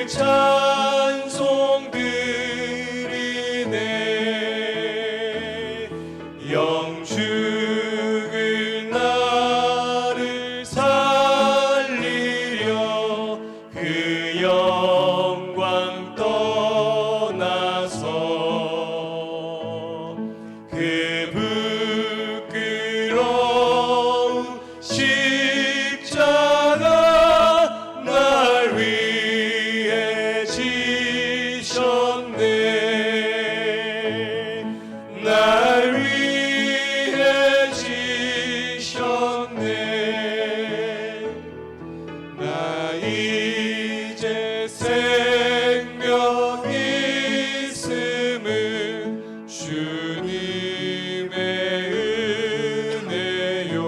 찬송 드리네. 영죽을 나를 살리려 그 영광 떠나서 그 부끄러운 십자가 날 위해 지셨네. 날 위해 지셨네. 나 이제 생명 있음은 주님의 은혜요.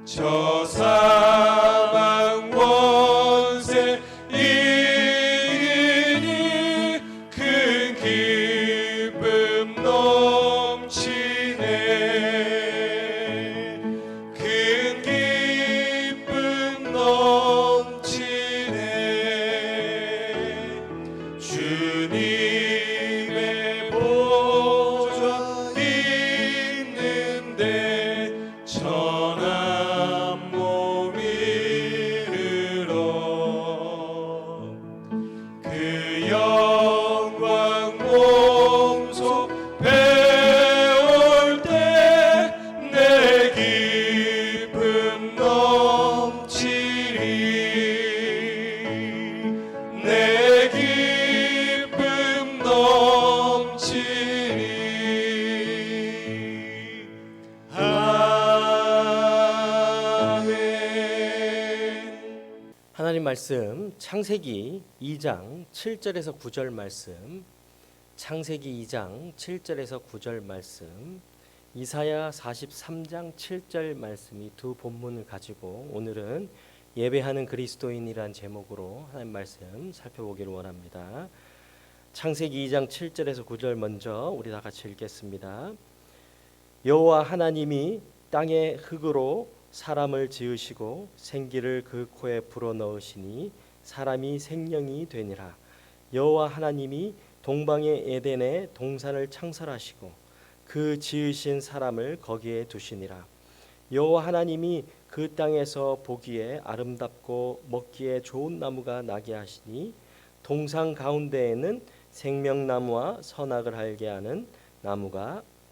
저 사망 원세 이기니 큰 기쁨 넘치네. 큰 기쁨 넘치네. 주님의 보좌 있는데 천한 몸 이르러 그 영광 몸소 배울 때 내 기쁨 넘치리. 내 기쁨 넘치리. 아멘. 하나님 말씀 창세기 2장 7절에서 9절 말씀, 창세기 2장 7절에서 9절 말씀, 이사야 43장 7절 말씀이 두 본문을 가지고 오늘은 예배하는 그리스도인이란 제목으로 하나님 말씀 살펴보기를 원합니다. 창세기 2장 7절에서 9절 먼저 우리 다 같이 읽겠습니다. 여호와 하나님이 땅의 흙으로 사람을 지으시고 생기를 그 코에 불어넣으시니 사람이 생명이 되니라. 여호와 하나님이 동방의 에덴에 동산을 창설하시고 그 지으신 사람을 거기에 두시니라. 여호와 하나님이 그 땅에서 보기에 아름답고 먹기에 좋은 나무가 나게 하시니 동산 가운데에는 생명나무와 선악을 알게 하는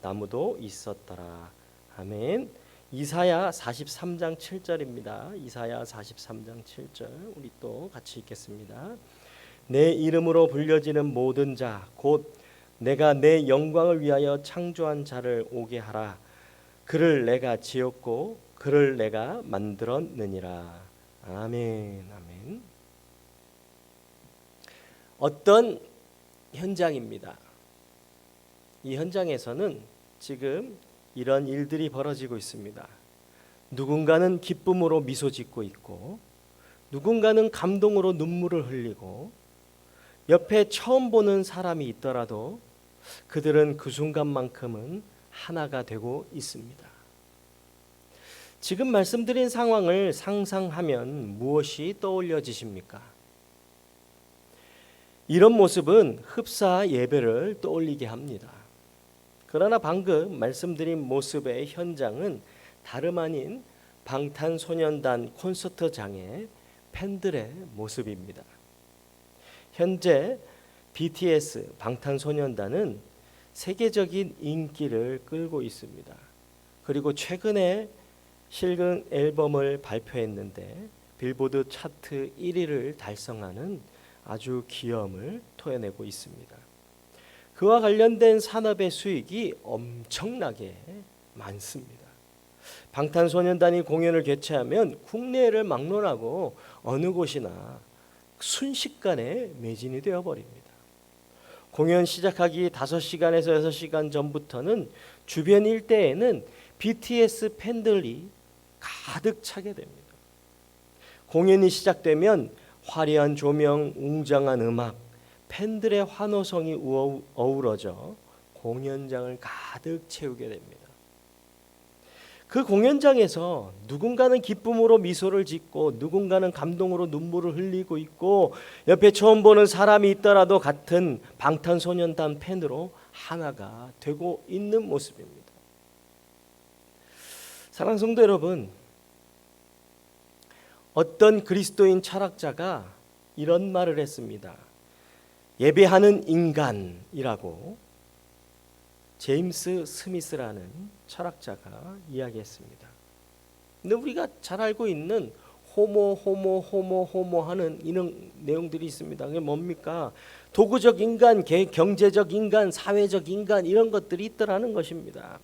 나무도 있었더라. 아멘. 이사야 43장 7절입니다. 이사야 43장 7절 우리 또 같이 읽겠습니다. 내 이름으로 불려지는 모든 자 곧 내가 내 영광을 위하여 창조한 자를 오게 하라. 그를 내가 지었고 그를 내가 만들었느니라. 아멘. 아멘. 어떤 현장입니다. 이 현장에서는 지금 이런 일들이 벌어지고 있습니다. 누군가는 기쁨으로 미소 짓고 있고 누군가는 감동으로 눈물을 흘리고 옆에 처음 보는 사람이 있더라도 그들은 그 순간만큼은 하나가 되고 있습니다. 지금 말씀드린 상황을 상상하면 무엇이 떠올려지십니까? 이런 모습은 흡사 예배를 떠올리게 합니다. 그러나 방금 말씀드린 모습의 현장은 다름 아닌 방탄소년단 콘서트장의 팬들의 모습입니다. 현재 BTS 방탄소년단은 세계적인 인기를 끌고 있습니다. 그리고 최근에 실근 앨범을 발표했는데 빌보드 차트 1위를 달성하는 아주 기염을 토해내고 있습니다. 그와 관련된 산업의 수익이 엄청나게 많습니다. 방탄소년단이 공연을 개최하면 국내를 막론하고 어느 곳이나 순식간에 매진이 되어버립니다. 공연 시작하기 5시간에서 6시간 전부터는 주변 일대에는 BTS 팬들이 가득 차게 됩니다. 공연이 시작되면 화려한 조명, 웅장한 음악, 팬들의 환호성이 어우러져 공연장을 가득 채우게 됩니다. 그 공연장에서 누군가는 기쁨으로 미소를 짓고 누군가는 감동으로 눈물을 흘리고 있고 옆에 처음 보는 사람이 있더라도 같은 방탄소년단 팬으로 하나가 되고 있는 모습입니다. 사랑하는 성도 여러분, 어떤 그리스도인 철학자가 이런 말을 했습니다. 예배하는 인간이라고 제임스 스미스라는 철학자가 이야기했습니다. 근데 우리가 잘 알고 있는 호모 하는 이런 내용들이 있습니다. 그게 뭡니까? 도구적 인간, 경제적 인간, 사회적 인간 이런 것들이 있더라는 것입니다.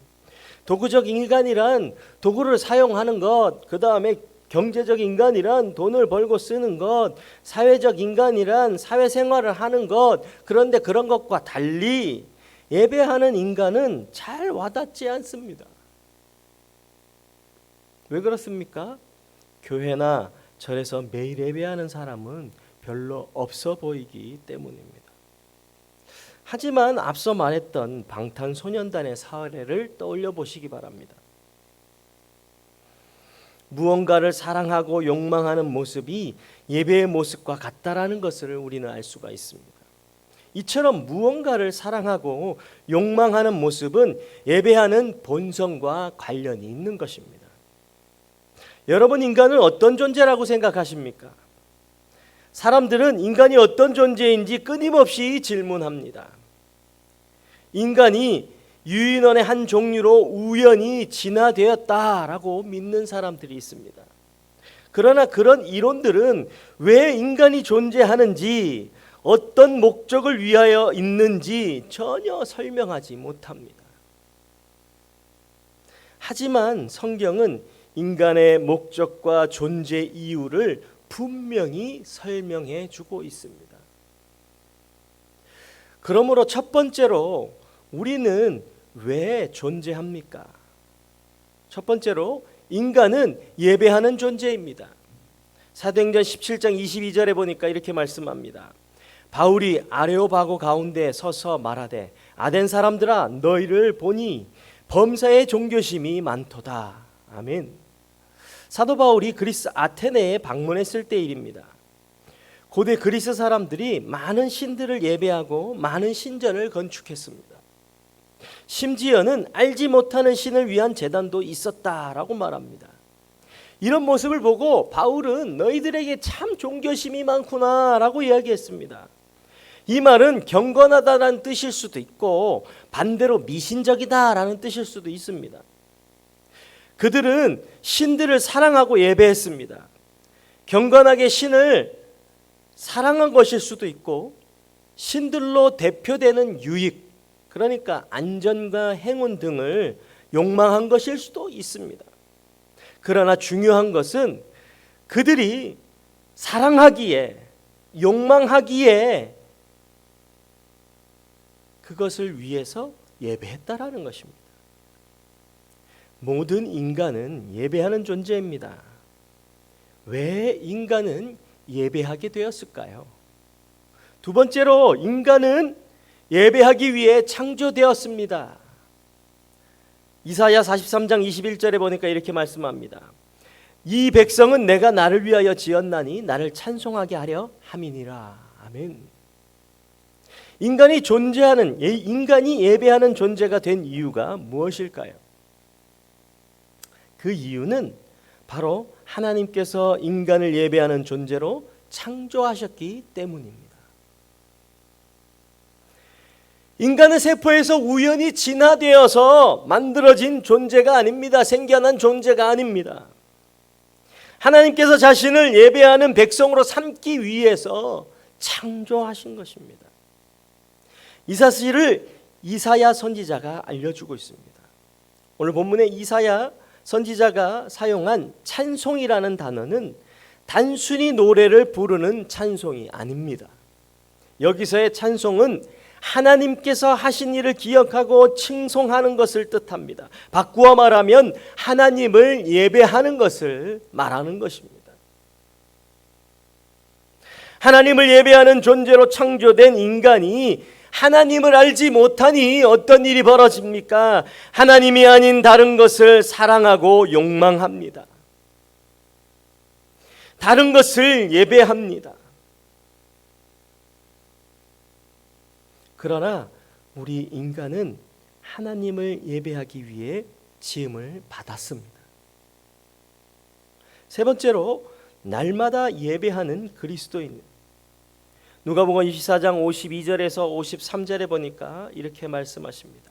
도구적 인간이란 도구를 사용하는 것, 그 다음에 경제적 인간이란 돈을 벌고 쓰는 것, 사회적 인간이란 사회생활을 하는 것. 그런데 그런 것과 달리 예배하는 인간은 잘 와닿지 않습니다. 왜 그렇습니까? 교회나 절에서 매일 예배하는 사람은 별로 없어 보이기 때문입니다. 하지만 앞서 말했던 방탄소년단의 사례를 떠올려 보시기 바랍니다. 무언가를 사랑하고 욕망하는 모습이 예배의 모습과 같다라는 것을 우리는 알 수가 있습니다. 이처럼 무언가를 사랑하고 욕망하는 모습은 예배하는 본성과 관련이 있는 것입니다. 여러분, 인간은 어떤 존재라고 생각하십니까? 사람들은 인간이 어떤 존재인지 끊임없이 질문합니다. 인간이 유인원의 한 종류로 우연히 진화되었다라고 믿는 사람들이 있습니다. 그러나 그런 이론들은 왜 인간이 존재하는지, 어떤 목적을 위하여 있는지 전혀 설명하지 못합니다. 하지만 성경은 인간의 목적과 존재 이유를 분명히 설명해 주고 있습니다. 그러므로 첫 번째로 우리는 왜 존재합니까? 첫 번째로 인간은 예배하는 존재입니다. 사도행전 17장 22절에 보니까 이렇게 말씀합니다. 바울이 아레오바고 가운데 서서 말하되 아덴 사람들아 너희를 보니 범사의 종교심이 많도다. 아멘. 사도 바울이 그리스 아테네에 방문했을 때 일입니다. 고대 그리스 사람들이 많은 신들을 예배하고 많은 신전을 건축했습니다. 심지어는 알지 못하는 신을 위한 제단도 있었다라고 말합니다. 이런 모습을 보고 바울은 너희들에게 참 종교심이 많구나라고 이야기했습니다. 이 말은 경건하다라는 뜻일 수도 있고 반대로 미신적이다라는 뜻일 수도 있습니다. 그들은 신들을 사랑하고 예배했습니다. 경건하게 신을 사랑한 것일 수도 있고 신들로 대표되는 유익, 그러니까 안전과 행운 등을 욕망한 것일 수도 있습니다. 그러나 중요한 것은 그들이 사랑하기에, 욕망하기에 그것을 위해서 예배했다라는 것입니다. 모든 인간은 예배하는 존재입니다. 왜 인간은 예배하게 되었을까요? 두 번째로 인간은 예배하기 위해 창조되었습니다. 이사야 43장 21절에 보니까 이렇게 말씀합니다. 이 백성은 내가 나를 위하여 지었나니 나를 찬송하게 하려 함이니라. 아멘. 인간이 존재하는, 인간이 예배하는 존재가 된 이유가 무엇일까요? 그 이유는 바로 하나님께서 인간을 예배하는 존재로 창조하셨기 때문입니다. 인간은 세포에서 우연히 진화되어서 만들어진 존재가 아닙니다. 생겨난 존재가 아닙니다. 하나님께서 자신을 예배하는 백성으로 삼기 위해서 창조하신 것입니다. 이 사실을 이사야 선지자가 알려주고 있습니다. 오늘 본문의 이사야 선지자가 사용한 찬송이라는 단어는 단순히 노래를 부르는 찬송이 아닙니다. 여기서의 찬송은 하나님께서 하신 일을 기억하고 칭송하는 것을 뜻합니다. 바꾸어 말하면 하나님을 예배하는 것을 말하는 것입니다. 하나님을 예배하는 존재로 창조된 인간이 하나님을 알지 못하니 어떤 일이 벌어집니까? 하나님이 아닌 다른 것을 사랑하고 욕망합니다. 다른 것을 예배합니다. 그러나 우리 인간은 하나님을 예배하기 위해 지음을 받았습니다. 세 번째로 날마다 예배하는 그리스도인. 누가복음 24장 52절에서 53절에 보니까 이렇게 말씀하십니다.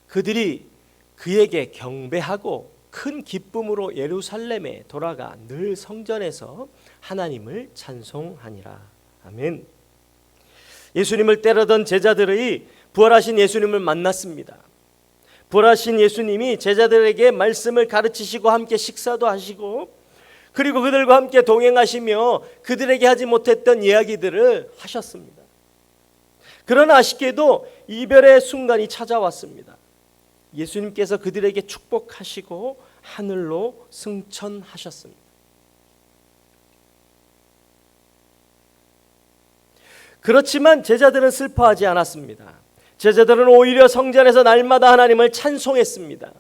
그들이 그에게 경배하고 큰 기쁨으로 예루살렘에 돌아가 늘 성전에서 하나님을 찬송하니라. 아멘. 예수님을 따르던 제자들의 부활하신 예수님을 만났습니다. 부활하신 예수님이 제자들에게 말씀을 가르치시고 함께 식사도 하시고, 그리고 그들과 함께 동행하시며 그들에게 하지 못했던 이야기들을 하셨습니다. 그러나 아쉽게도 이별의 순간이 찾아왔습니다. 예수님께서 그들에게 축복하시고 하늘로 승천하셨습니다. 그렇지만 제자들은 슬퍼하지 않았습니다. 제자들은 오히려 성전에서 날마다 하나님을 찬송했습니다.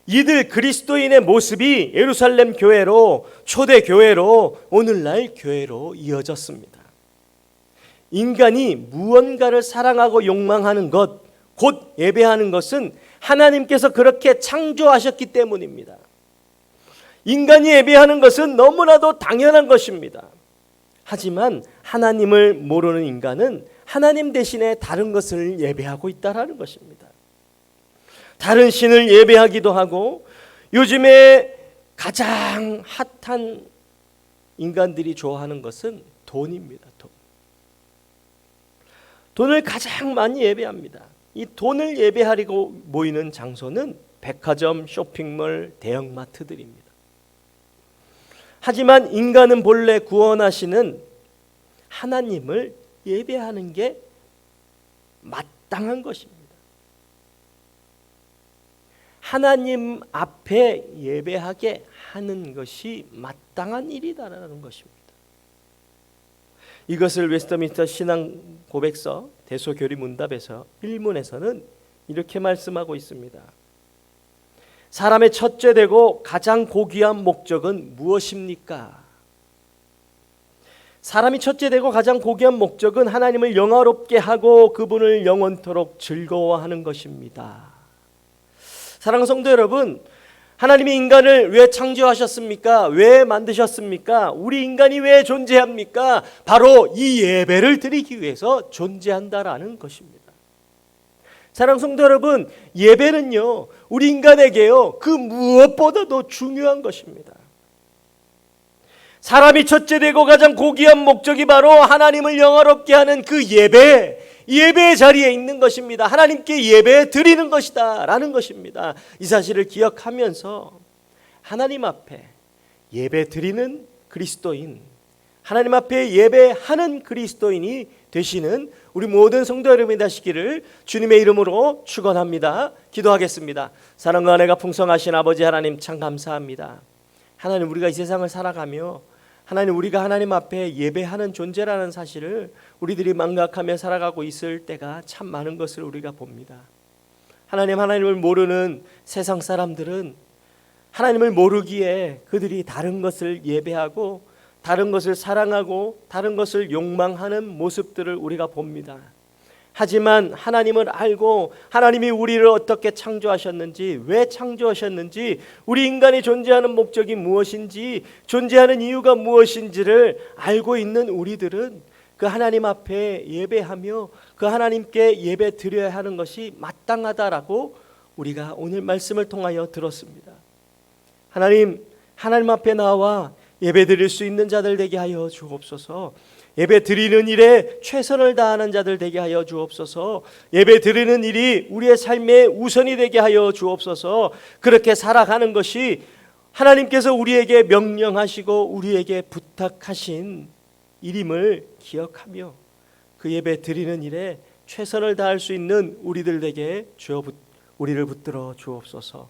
이들 그리스도인의 모습이 예루살렘 교회로, 초대 교회로, 오늘날 교회로 이어졌습니다. 인간이 무언가를 사랑하고 욕망하는 것, 곧 예배하는 것은 하나님께서 그렇게 창조하셨기 때문입니다. 인간이 예배하는 것은 너무나도 당연한 것입니다. 하지만 하나님을 모르는 인간은 하나님 대신에 다른 것을 예배하고 있다는 것입니다. 다른 신을 예배하기도 하고, 요즘에 가장 핫한 인간들이 좋아하는 것은 돈입니다. 돈을 가장 많이 예배합니다. 이 돈을 예배하려고 모이는 장소는 백화점, 쇼핑몰, 대형마트들입니다. 하지만 인간은 본래 구원하시는 하나님을 예배하는 게 마땅한 것입니다. 하나님 앞에 예배하게 하는 것이 마땅한 일이다라는 것입니다. 이것을 웨스터민스터 신앙 고백서 대소교리 문답에서 1문에서는 이렇게 말씀하고 있습니다. 사람의 첫째 되고 가장 고귀한 목적은 무엇입니까? 사람이 첫째 되고 가장 고귀한 목적은 하나님을 영화롭게 하고 그분을 영원토록 즐거워하는 것입니다. 사랑하는 성도 여러분, 하나님이 인간을 왜 창조하셨습니까? 왜 만드셨습니까? 우리 인간이 왜 존재합니까? 바로 이 예배를 드리기 위해서 존재한다라는 것입니다. 사랑하는 성도 여러분, 예배는요, 우리 인간에게요, 그 무엇보다도 중요한 것입니다. 사람이 첫째 되고 가장 고귀한 목적이 바로 하나님을 영화롭게 하는 그 예배의 자리에 있는 것입니다. 하나님께 예배 드리는 것이다 라는 것입니다. 이 사실을 기억하면서 하나님 앞에 예배 드리는 그리스도인, 하나님 앞에 예배하는 그리스도인이 되시는 우리 모든 성도 여러분이 되시기를 주님의 이름으로 축원합니다. 기도하겠습니다. 사랑과 은혜가 풍성하신 아버지 하나님, 참 감사합니다. 하나님, 우리가 이 세상을 살아가며 하나님, 우리가 하나님 앞에 예배하는 존재라는 사실을 우리들이 망각하며 살아가고 있을 때가 참 많은 것을 우리가 봅니다. 하나님을 모르는 세상 사람들은 하나님을 모르기에 그들이 다른 것을 예배하고 다른 것을 사랑하고 다른 것을 욕망하는 모습들을 우리가 봅니다. 하지만 하나님을 알고 하나님이 우리를 어떻게 창조하셨는지, 왜 창조하셨는지, 우리 인간이 존재하는 목적이 무엇인지, 존재하는 이유가 무엇인지를 알고 있는 우리들은 그 하나님 앞에 예배하며 그 하나님께 예배 드려야 하는 것이 마땅하다라고 우리가 오늘 말씀을 통하여 들었습니다. 하나님 앞에 나와 예배 드릴 수 있는 자들 되게 하여 주옵소서. 예배 드리는 일에 최선을 다하는 자들 되게 하여 주옵소서. 예배 드리는 일이 우리의 삶의 우선이 되게 하여 주옵소서. 그렇게 살아가는 것이 하나님께서 우리에게 명령하시고 우리에게 부탁하신 일임을 기억하며 그 예배 드리는 일에 최선을 다할 수 있는 우리들에게 우리를 붙들어 주옵소서.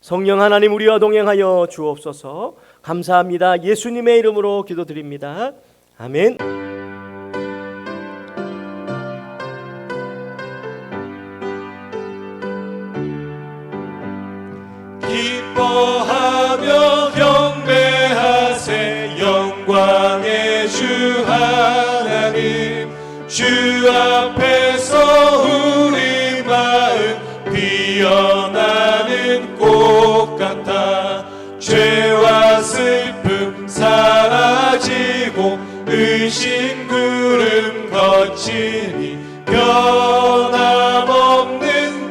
성령 하나님, 우리와 동행하여 주옵소서. 감사합니다. 예수님의 이름으로 기도드립니다. 아멘. 만왕의 주 하나님, 주 앞에서 우리 마음 피어나는 꽃 같아 죄와 슬픔 사라지고 의심 구름 거치니 변함없는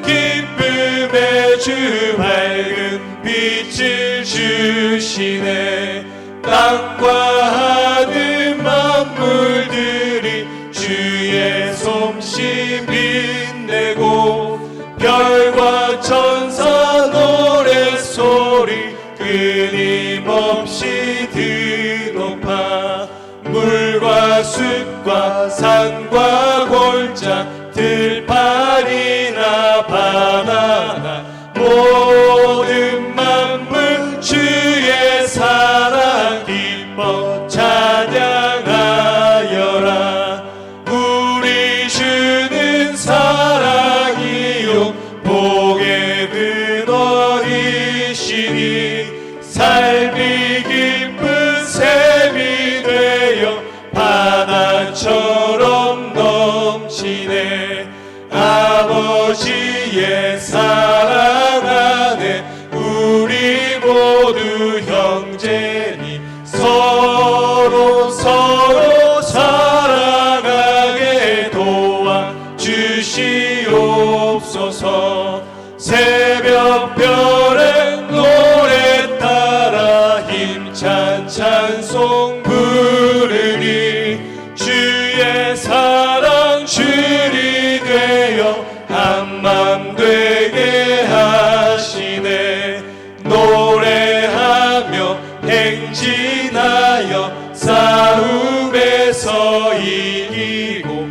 기쁨의 주 밝은 빛을 주시네. 땅과 하늘 만물들이 주의 솜씨 빛내고 별과 천사 노랫소리 끊임없이 드높아 물과 숲과 산과 골짜 들판이나 바다나 모든 만물 주의 사랑 기뻐 찬양하여라. 우리 주는 사랑이요 복의 근원이시니 삶이 기쁜 샘이 되어 바다처럼 넘치네. 아버지의 사랑 안에 우리 모두 형제니 서로 사랑하게 도와주시옵소서. 새벽별의 노래 따라 힘찬 찬송 부르니 주의 사랑 줄이 되어 한맘 되게 하시네. 노래하며 행진하여 싸움에서 이기고